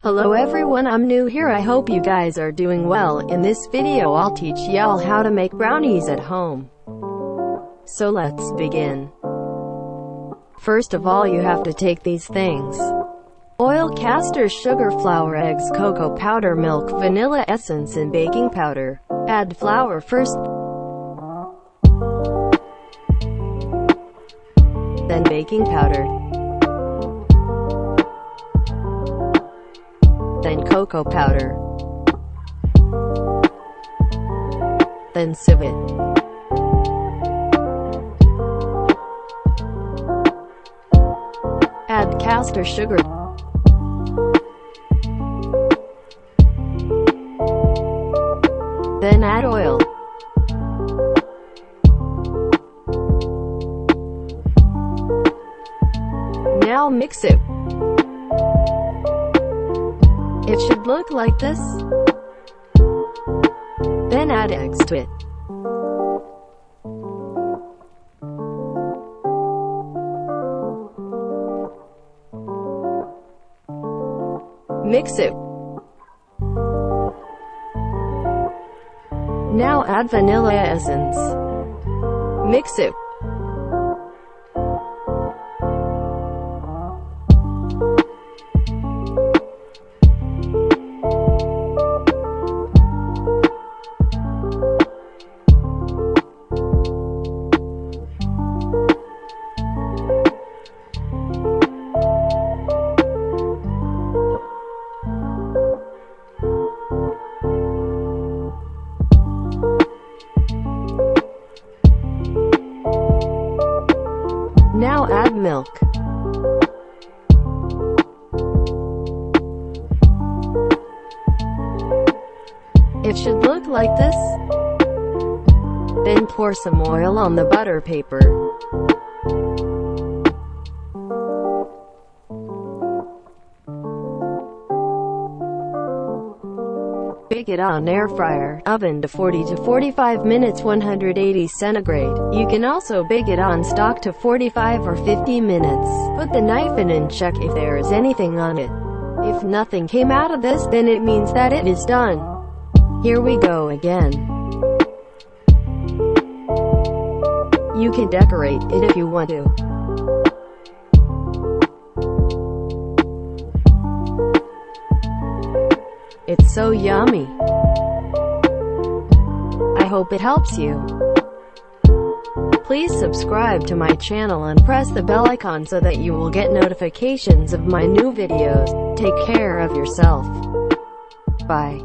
Hello everyone, I'm new here. I hope you guys are doing well. In this video I'll teach y'all how to make brownies at home. So let's begin. First of all, you have to take these things: oil, castor, sugar, flour, eggs, cocoa powder, milk, vanilla essence and baking powder. Add flour first, then baking powder, then cocoa powder, then sieve it. Add castor sugar, then add oil. Now mix it. It should look like this. Then add eggs to it. Mix it. Now add vanilla essence. Mix it. Now add milk. It should look like this. Then pour some oil on the butter paper. Bake it on Airfryer Oven to 40 to 45 minutes 180 centigrade. You can also bake it on stock to 45 or 50 minutes. Put the knife in and check if there is anything on it. If nothing came out of this, then it means that it is done. Here we go again. You can decorate it if you want to. It's so yummy. I hope it helps you. Please subscribe to my channel and press the bell icon so that you will get notifications of my new videos. Take care of yourself. Bye.